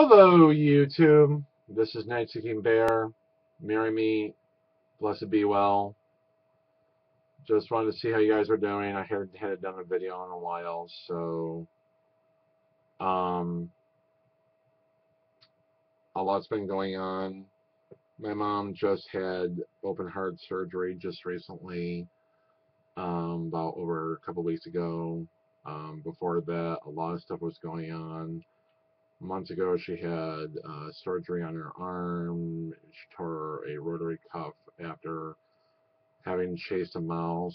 Hello, YouTube. This is Night Seeking Bear. Marry me, blessed be well. Just wanted to see how you guys are doing. I hadn't done a video in a while, so um, a lot's been going on. My mom just had open heart surgery just recently, about over a couple weeks ago. Before that, a lot of stuff was going on. Months ago, she had surgery on her arm. She tore a rotary cuff after having chased a mouse.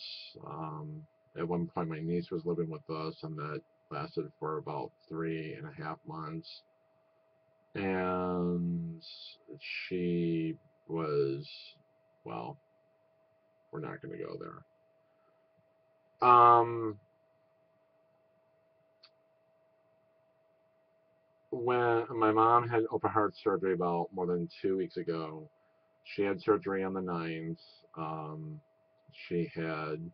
At one point, my niece was living with us, and that lasted for about 3.5 months. And she was, well, we're not going to go there. When my mom had open heart surgery about more than 2 weeks ago, she had surgery on the 9th. She had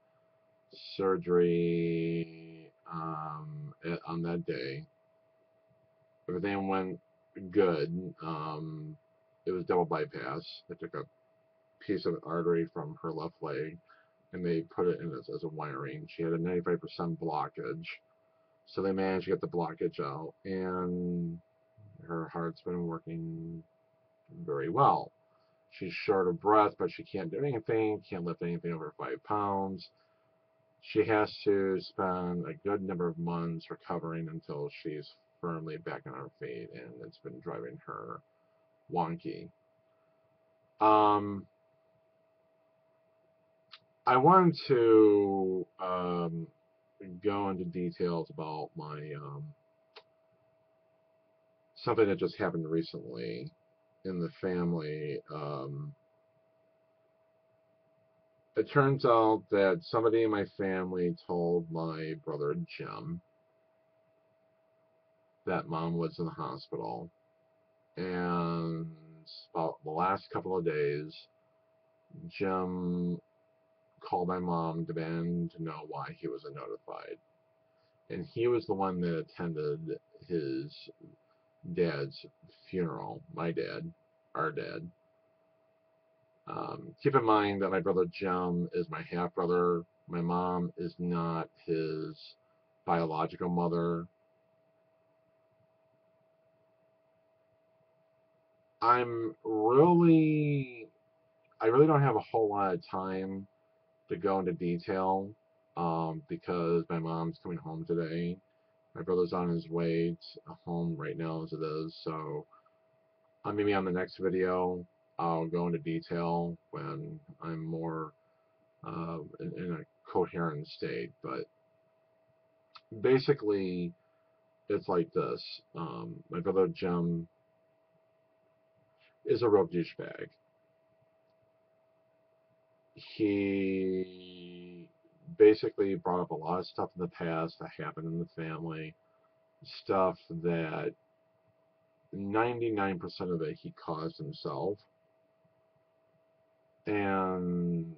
surgery on that day. Everything went good. It was double bypass. They took a piece of artery from her left leg and they put it in as a wiring. She had a 95% blockage. So they managed to get the blockage out, and her heart's been working very well. She's short of breath, but she can't do anything, can't lift anything over 5 pounds. She has to spend a good number of months recovering until she's firmly back on her feet, and it's been driving her wonky. I wanted to go into details about my something that just happened recently in the family. It turns out that somebody in my family told my brother Jim that mom was in the hospital, and about the last couple of days, Jim called my mom, demanding to know why he wasn't notified. And he was the one that attended his dad's funeral, my dad, our dad. Keep in mind that my brother Jim is my half brother. My mom is not his biological mother. I really don't have a whole lot of time to go into detail, because my mom's coming home today. My brother's on his way home right now as it is, so maybe on the next video I'll go into detail when I'm more in a coherent state. But basically, it's like this. My brother Jim is a real douchebag. He basically brought up a lot of stuff in the past that happened in the family, stuff that 99% of it he caused himself, and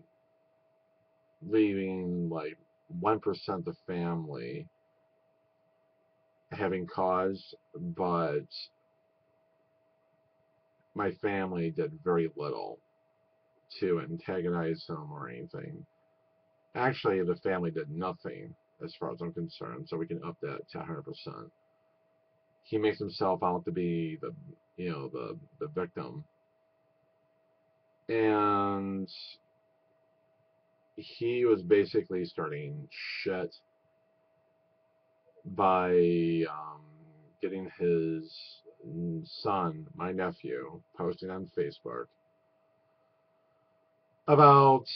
leaving like 1% of the family having cause, but my family did very little to antagonize him or anything. Actually, the family did nothing as far as I'm concerned, so we can up that to 100%. He makes himself out to be the victim, and he was basically starting shit by getting his son, my nephew, posting on Facebook about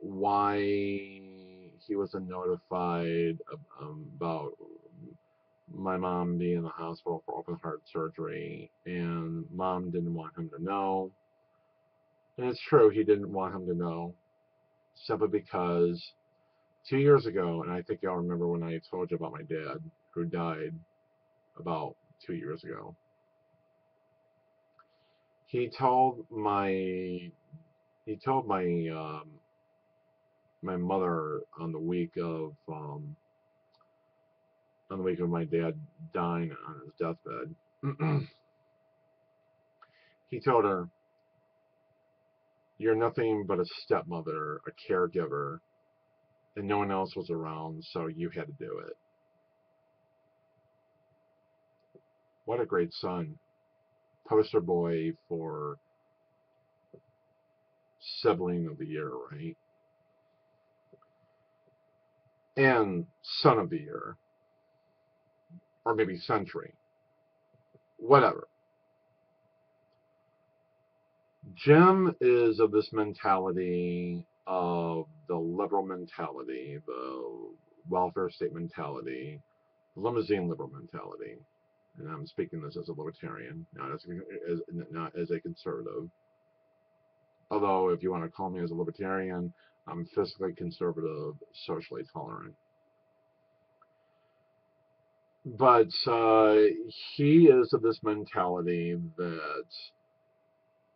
why he wasn't notified about my mom being in the hospital for open heart surgery, and mom didn't want him to know. And it's true, he didn't want him to know, simply because 2 years ago, and I think y'all remember when I told you about my dad who died about 2 years ago. He told my my mother on the week of on the week of my dad dying on his deathbed. He told her, "You're nothing but a stepmother, a caregiver, and no one else was around, so you had to do it." What a great son. Poster boy for sibling of the year, right? And son of the year. Or maybe century. Whatever. Jim is of this mentality, of the liberal mentality, the welfare state mentality, the limousine liberal mentality. And I'm speaking this as a libertarian, not as a conservative. Although, if you want to call me as a libertarian, I'm fiscally conservative, socially tolerant. But he is of this mentality that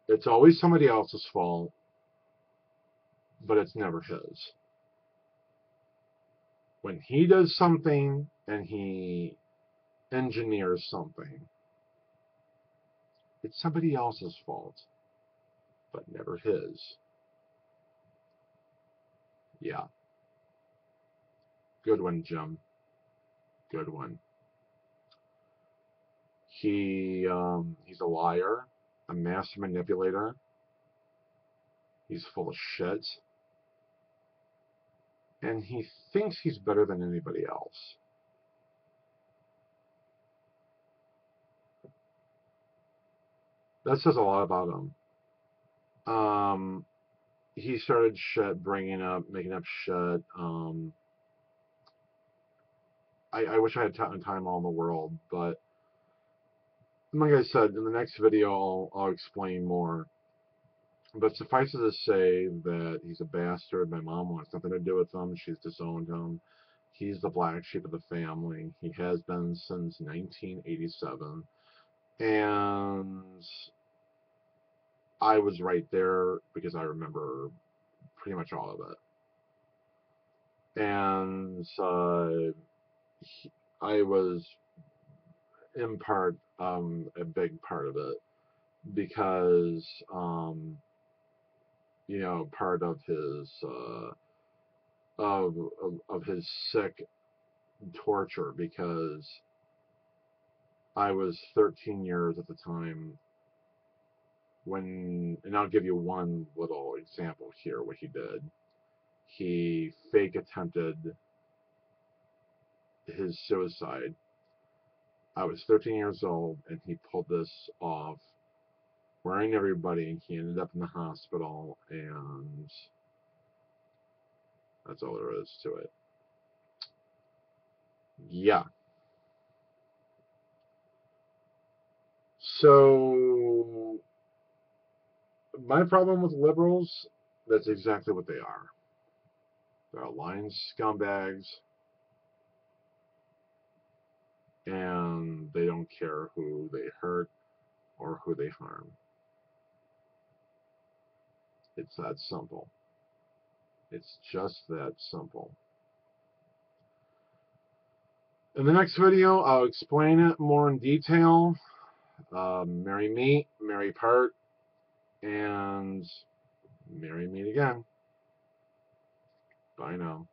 it's always somebody else's fault, but it's never his. When he does something and he engineers something, it's somebody else's fault, but never his. Yeah. Good one, Jim. Good one. He's a liar, a master manipulator. He's full of shit. And he thinks he's better than anybody else. That says a lot about him. He started making up shit. I wish I had time all in the world, but like I said, in the next video, I'll explain more. But suffice it to say that he's a bastard. My mom wants nothing to do with him. She's disowned him. He's the black sheep of the family. He has been since 1987. And I was right there because I remember pretty much all of it. And I was, in part, a big part of it because, part of his of his sick torture, because I was 13 years at the time when, and I'll give you one little example here, what he did. He fake attempted his suicide. I was 13 years old, and he pulled this off, worrying everybody. He ended up in the hospital, and that's all there is to it. Yeah. So, my problem with liberals, that's exactly what they are. They're lying scumbags, and they don't care who they hurt or who they harm. It's that simple. It's just that simple. In the next video, I'll explain it more in detail. Merry meet, merry part, and merry meet again. Bye now.